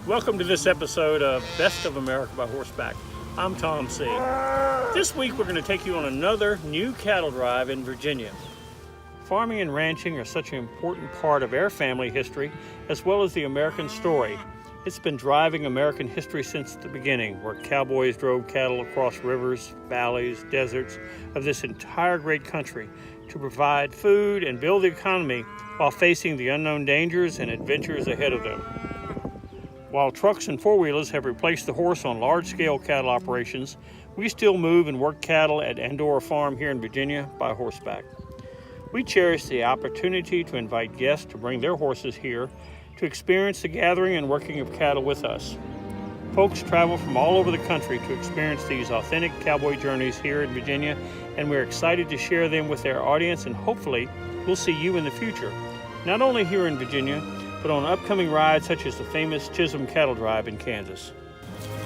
Welcome to this episode of Best of America by Horseback. I'm Tom Seay. This week we're going to take you on another new cattle drive in Virginia. Farming and ranching are such an important part of our family history as well as the American story. It's been driving American history since the beginning, where cowboys drove cattle across rivers, valleys, deserts of this entire great country to provide food and build the economy while facing the unknown dangers and adventures ahead of them. While trucks and four-wheelers have replaced the horse on large-scale cattle operations, we still move and work cattle at Andora Farm here in Virginia by horseback. We cherish the opportunity to invite guests to bring their horses here to experience the gathering and working of cattle with us. Folks travel from all over the country to experience these authentic cowboy journeys here in Virginia, and we're excited to share them with our audience, and hopefully we'll see you in the future, not only here in Virginia, but on upcoming rides such as the famous Chisholm Cattle Drive in Kansas.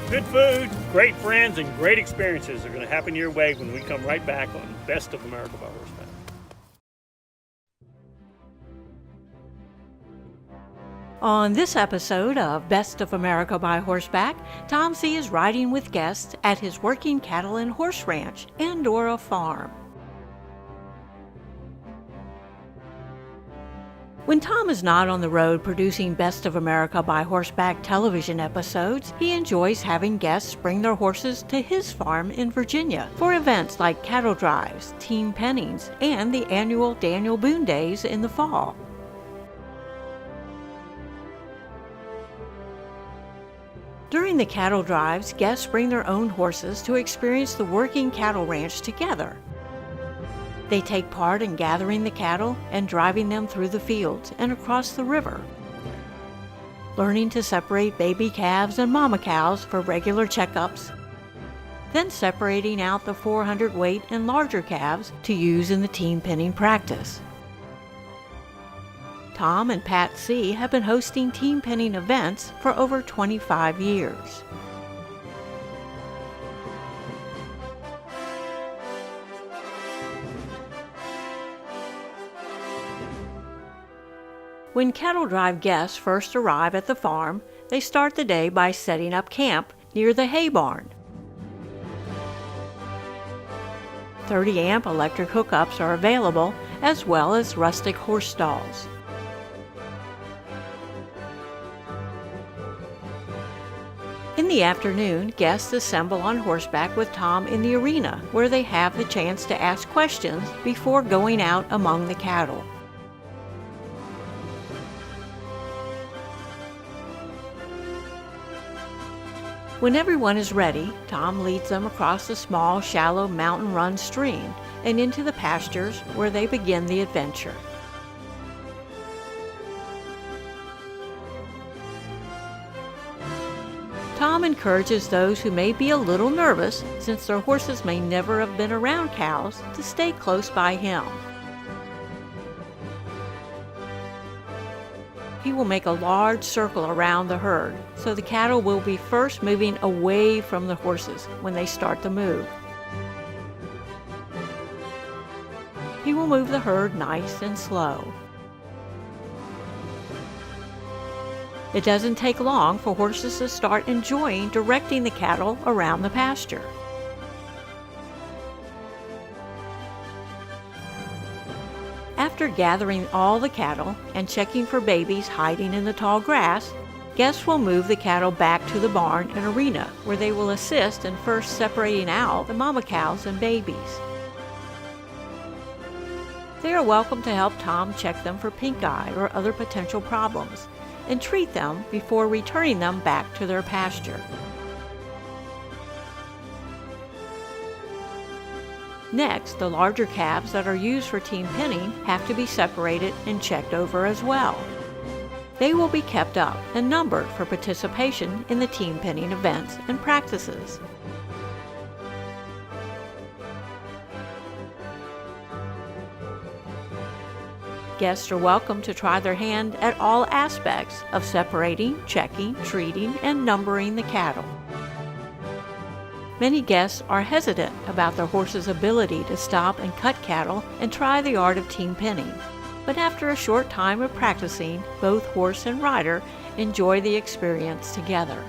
Good food, great friends, and great experiences are going to happen your way when we come right back on Best of America by Horseback. On this episode of Best of America by Horseback, Tom Seay is riding with guests at his working cattle and horse ranch, Andora Farm. When Tom is not on the road producing Best of America by Horseback television episodes, he enjoys having guests bring their horses to his farm in Virginia for events like cattle drives, team pennings, and the annual Daniel Boone Days in the fall. During the cattle drives, guests bring their own horses to experience the working cattle ranch together. They take part in gathering the cattle and driving them through the fields and across the river, learning to separate baby calves and mama cows for regular checkups, then separating out the 400 weight and larger calves to use in the team penning practice. Tom and Pat Seay have been hosting team penning events for over 25 years. When cattle drive guests first arrive at the farm, they start the day by setting up camp near the hay barn. 30-amp electric hookups are available, as well as rustic horse stalls. In the afternoon, guests assemble on horseback with Tom in the arena, where they have the chance to ask questions before going out among the cattle. When everyone is ready, Tom leads them across the small, shallow mountain-run stream and into the pastures where they begin the adventure. Tom encourages those who may be a little nervous, since their horses may never have been around cows, to stay close by him. He will make a large circle around the herd, so the cattle will be first moving away from the horses when they start the move. He will move the herd nice and slow. It doesn't take long for horses to start enjoying directing the cattle around the pasture. After gathering all the cattle and checking for babies hiding in the tall grass, guests will move the cattle back to the barn and arena, where they will assist in first separating out the mama cows and babies. They are welcome to help Tom check them for pink eye or other potential problems, and treat them before returning them back to their pasture. Next, the larger calves that are used for team penning have to be separated and checked over as well. They will be kept up and numbered for participation in the team penning events and practices. Guests are welcome to try their hand at all aspects of separating, checking, treating, and numbering the cattle. Many guests are hesitant about their horse's ability to stop and cut cattle and try the art of team penning. But after a short time of practicing, both horse and rider enjoy the experience together.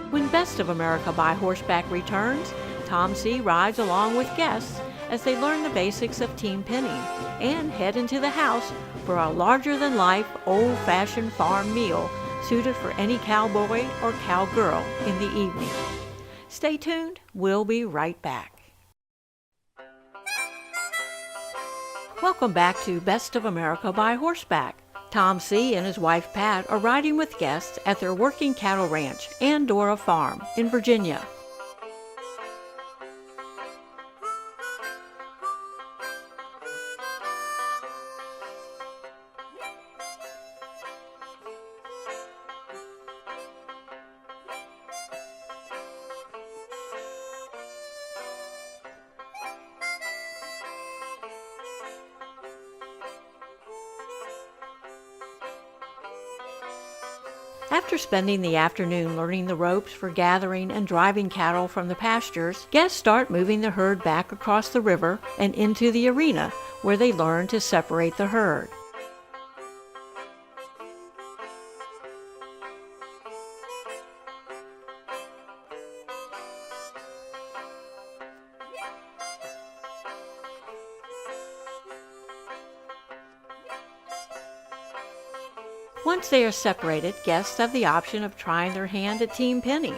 When Best of America by Horseback returns, Tom Seay rides along with guests as they learn the basics of team pinning and head into the house for a larger-than-life, old-fashioned farm meal suited for any cowboy or cowgirl in the evening. Stay tuned, we'll be right back. Welcome back to Best of America by Horseback. Tom Seay and his wife Pat are riding with guests at their working cattle ranch, Andora Farm, in Virginia. After spending the afternoon learning the ropes for gathering and driving cattle from the pastures, guests start moving the herd back across the river and into the arena, where they learn to separate the herd. Once they are separated, guests have the option of trying their hand at team pinning,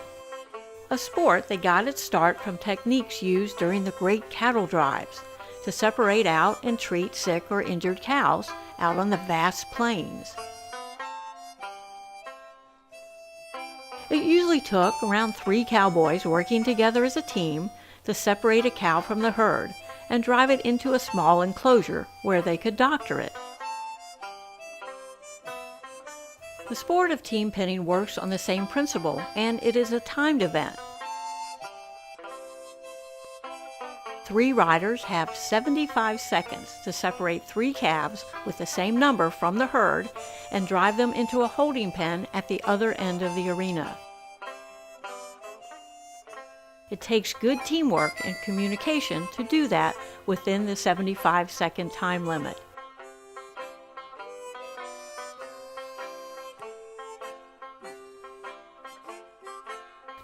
a sport that got its start from techniques used during the great cattle drives to separate out and treat sick or injured cows out on the vast plains. It usually took around 3 cowboys working together as a team to separate a cow from the herd and drive it into a small enclosure where they could doctor it. The sport of team pinning works on the same principle, and it is a timed event. 3 riders have 75 seconds to separate 3 calves with the same number from the herd and drive them into a holding pen at the other end of the arena. It takes good teamwork and communication to do that within the 75-second time limit.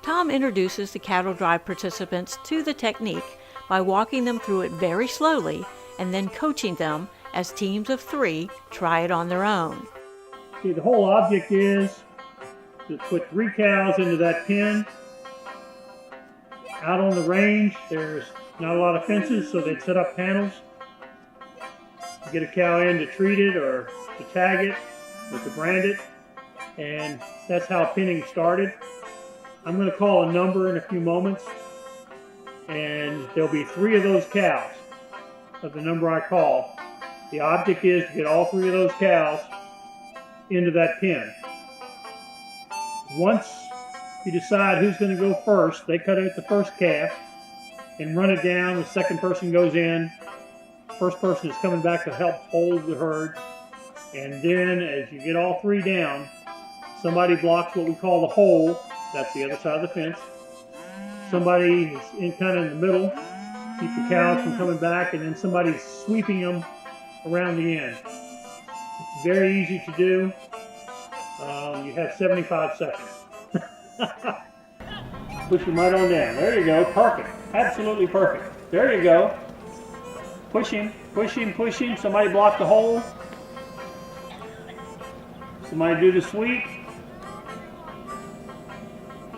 Tom introduces the cattle drive participants to the technique by walking them through it very slowly and then coaching them as teams of 3 try it on their own. See, the whole object is to put 3 cows into that pen. Out on the range, there's not a lot of fences, so they'd set up panels. Get a cow in to treat it or to tag it or to brand it, and that's how pinning started. I'm going to call a number in a few moments, and there'll be 3 of those cows of the number I call. The object is to get all 3 of those cows into that pen. Once you decide who's going to go first, they cut out the first calf and run it down. The second person goes in. First person is coming back to help hold the herd. And then as you get all 3 down, somebody blocks what we call the hole. That's the other side of the fence. Somebody is in kind of in the middle, keep the cows from coming back, and then somebody's sweeping them around the end. It's very easy to do. You have 75 seconds. Push them right on down. There you go. Perfect. Absolutely perfect. There you go. Push him, push him, push him. Somebody block the hole. Somebody do the sweep.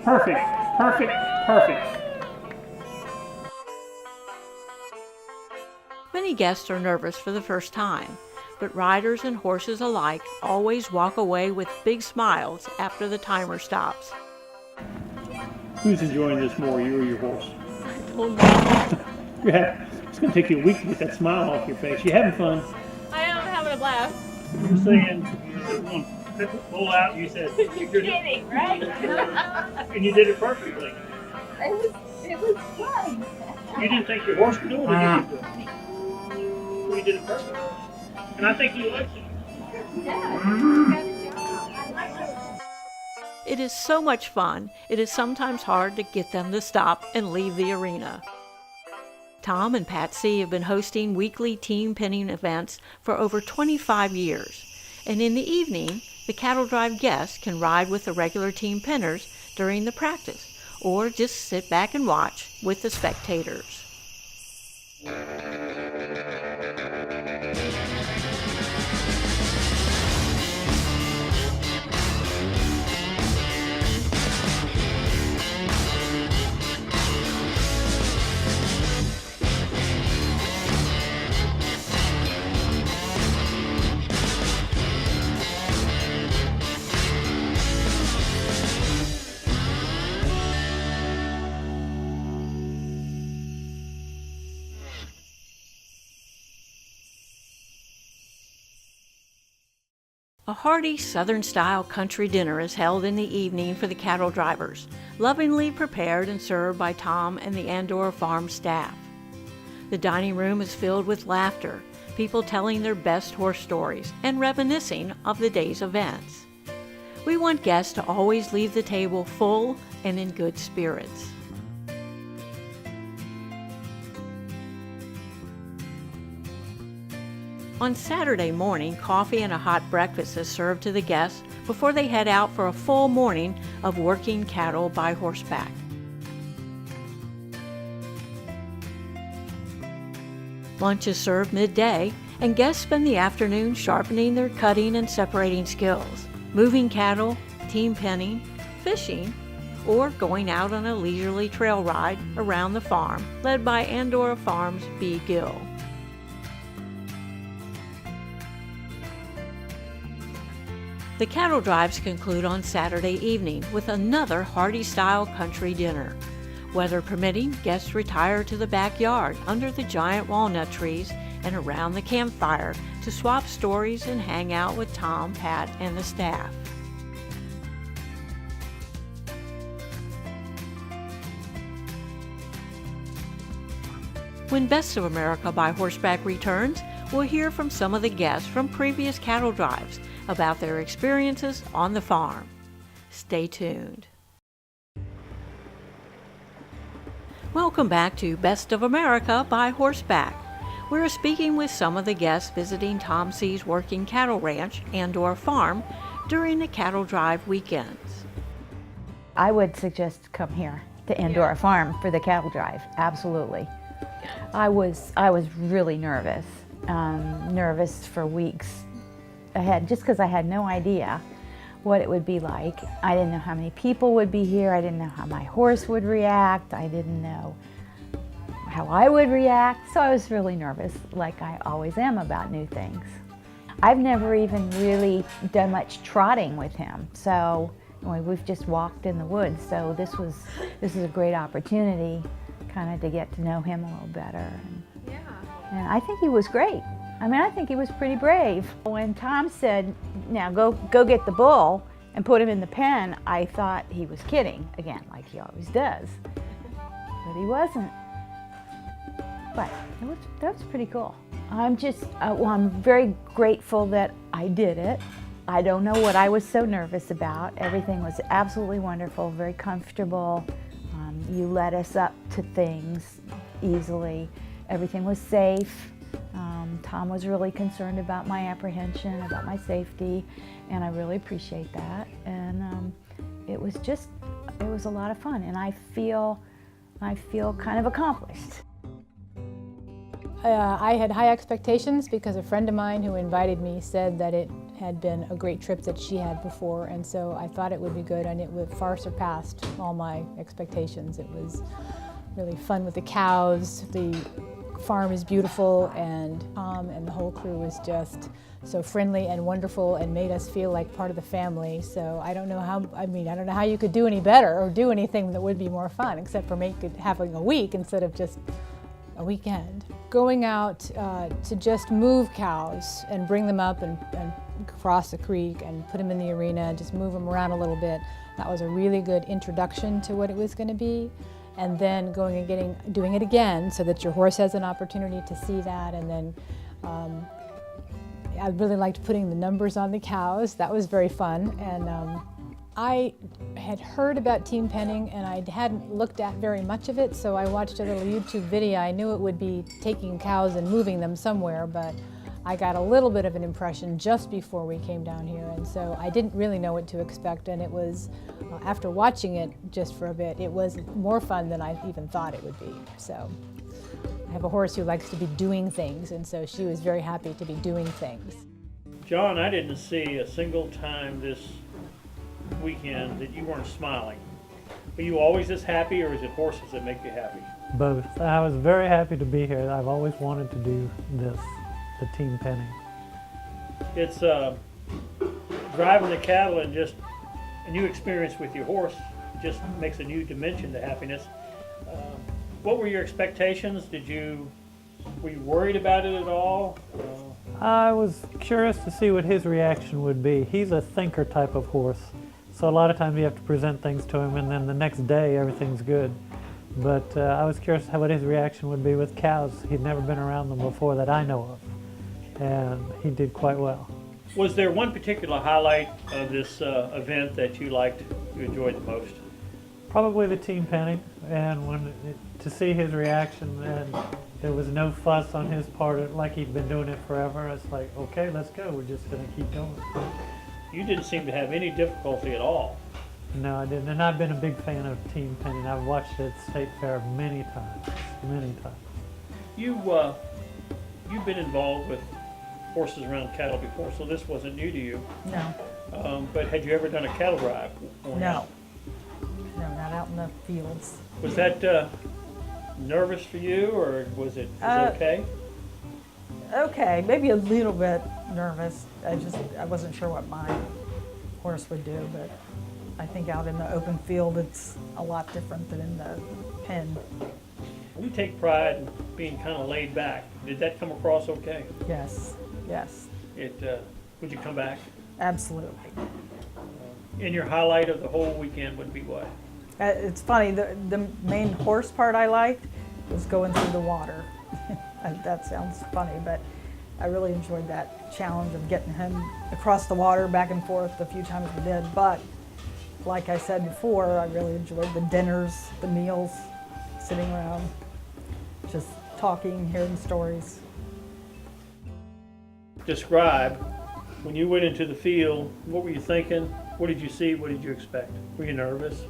Perfect, perfect, perfect. Many guests are nervous for the first time, but riders and horses alike always walk away with big smiles after the timer stops. Who's enjoying this more, you or your horse? Oh, Yeah, it's going to take you a week to get that smile off your face. You having fun? I am having a blast. You're saying, pull out, you said, You're kidding, right? and you did it perfectly. It was fun. You didn't think your horse could do it, or you did do it? Well, you did it perfectly. And I think you liked it. Yeah, you got a job. I like it. It is so much fun, it is sometimes hard to get them to stop and leave the arena. Tom and Pat Seay have been hosting weekly team penning events for over 25 years. And in the evening, the cattle drive guests can ride with the regular team penners during the practice, or just sit back and watch with the spectators. A hearty Southern-style country dinner is held in the evening for the cattle drivers, lovingly prepared and served by Tom and the Andora Farm staff. The dining room is filled with laughter, people telling their best horse stories and reminiscing of the day's events. We want guests to always leave the table full and in good spirits. On Saturday morning, coffee and a hot breakfast is served to the guests before they head out for a full morning of working cattle by horseback. Lunch is served midday, and guests spend the afternoon sharpening their cutting and separating skills, moving cattle, team penning, fishing, or going out on a leisurely trail ride around the farm, led by Andora Farm's B. Gill. The cattle drives conclude on Saturday evening with another hearty-style country dinner. Weather permitting, guests retire to the backyard under the giant walnut trees and around the campfire to swap stories and hang out with Tom, Pat, and the staff. When Best of America by Horseback returns, we'll hear from some of the guests from previous cattle drives about their experiences on the farm. Stay tuned. Welcome back to Best of America by Horseback. We're speaking with some of the guests visiting Tom Seay's working cattle ranch, Andora Farm, during the cattle drive weekends. I would suggest come here to Andora Farm for the cattle drive, absolutely. I was really nervous for weeks ahead, just because I had no idea what it would be like. I didn't know how many people would be here. I didn't know how my horse would react. I didn't know how I would react. So I was really nervous, like I always am about new things. I've never even really done much trotting with him. So we've just walked in the woods. So this is a great opportunity kind of to get to know him a little better. And I think he was great. I mean, I think he was pretty brave. When Tom said, now go get the bull and put him in the pen, I thought he was kidding, again, like he always does. But he wasn't. But that was pretty cool. I'm very grateful that I did it. I don't know what I was so nervous about. Everything was absolutely wonderful, very comfortable. You led us up to things easily. Everything was safe. Tom was really concerned about my apprehension, about my safety, and I really appreciate that. And it was a lot of fun, and I feel kind of accomplished. I had high expectations because a friend of mine who invited me said that it had been a great trip that she had before, and so I thought it would be good, and it would far surpassed all my expectations. It was really fun with the cows. The farm is beautiful, and Tom and the whole crew was just so friendly and wonderful and made us feel like part of the family. So I don't know how you could do any better or do anything that would be more fun, except for having a week instead of just a weekend. Going out to just move cows and bring them up and cross the creek and put them in the arena and just move them around a little bit, that was a really good introduction to what it was going to be. And then going and doing it again so that your horse has an opportunity to see that. And then I really liked putting the numbers on the cows. That was very fun. And I had heard about team penning and I hadn't looked at very much of it, so I watched a little YouTube video. I knew it would be taking cows and moving them somewhere, but I got a little bit of an impression just before we came down here, and so I didn't really know what to expect, and it was, after watching it just for a bit, it was more fun than I even thought it would be. So I have a horse who likes to be doing things, and so she was very happy to be doing things. John, I didn't see a single time this weekend that you weren't smiling. Are you always this happy, or is it horses that make you happy? Both. I was very happy to be here. I've always wanted to do this, the team penning. It's driving the cattle and just a new experience with your horse just makes a new dimension to happiness. What were your expectations? Were you worried about it at all? I was curious to see what his reaction would be. He's a thinker type of horse, so a lot of times you have to present things to him and then the next day everything's good. But I was curious what his reaction would be with cows. He'd never been around them before that I know of, and he did quite well. Was there one particular highlight of this event that you enjoyed the most? Probably the team penning, and to see his reaction, and there was no fuss on his part, like he'd been doing it forever. It's like, okay, let's go. We're just going to keep going. You didn't seem to have any difficulty at all. No, I didn't, and I've been a big fan of team penning. I've watched it at State Fair many times, many times. You've been involved with horses around cattle before, so this wasn't new to you. No, But had you ever done a cattle drive? no, not out in the fields. Was that nervous for you, or was it okay? Okay, maybe a little bit nervous. I wasn't sure what my horse would do, but I think out in the open field it's a lot different than in the pen. You take pride in being kind of laid back. Did that come across okay? Yes, yes, Would you come back? absolutely. And your highlight of the whole weekend would be what? It's funny, the main horse part I liked was going through the water. That sounds funny, but I really enjoyed that challenge of getting him across the water back and forth the few times we did. But like I said before, I really enjoyed the dinners, the meals, sitting around, just talking, hearing stories. Describe, when you went into the field, what were you thinking? What did you see? What did you expect? Were you nervous?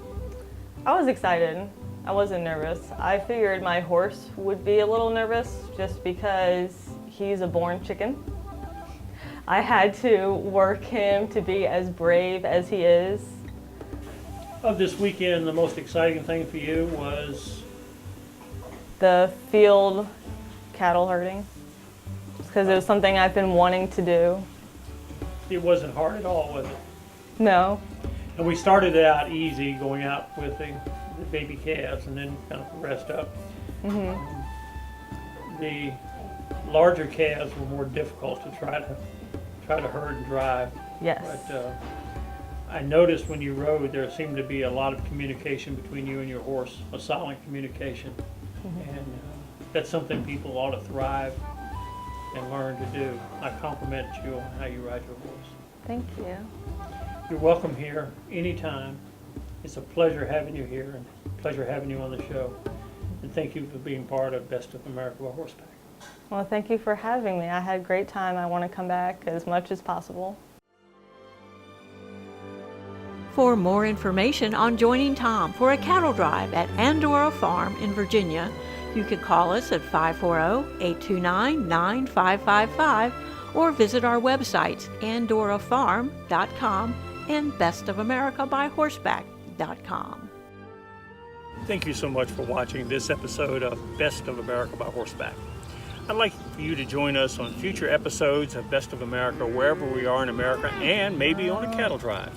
I was excited. I wasn't nervous. I figured my horse would be a little nervous just because he's a born chicken. I had to work him to be as brave as he is. Of this weekend, the most exciting thing for you was? The field cattle herding, because it was something I've been wanting to do. It wasn't hard at all, was it? No. And we started out easy, going out with the baby calves, and then kind of progressed up. Mm-hmm. The larger calves were more difficult to try to herd and drive. Yes. But I noticed when you rode, there seemed to be a lot of communication between you and your horse, a silent communication. Mm-hmm. And that's something people ought to thrive and learn to do. I compliment you on how you ride your horse. Thank you. You're welcome here anytime. It's a pleasure having you here and a pleasure having you on the show. And thank you for being part of Best of America by Horseback. Well, thank you for having me. I had a great time. I want to come back as much as possible. For more information on joining Tom for a cattle drive at Andora Farm in Virginia, you can call us at 540-829-9555 or visit our websites andorafarm.com and bestofamericabyhorseback.com. Thank you so much for watching this episode of Best of America by Horseback. I'd like for you to join us on future episodes of Best of America wherever we are in America and maybe on a cattle drive.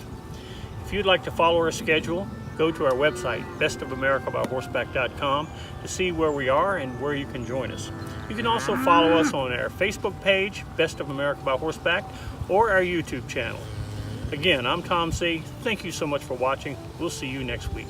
If you'd like to follow our schedule, go to our website, bestofamericabyhorseback.com, to see where we are and where you can join us. You can also follow us on our Facebook page, Best of America by Horseback, or our YouTube channel. Again, I'm Tom Seay. Thank you so much for watching. We'll see you next week.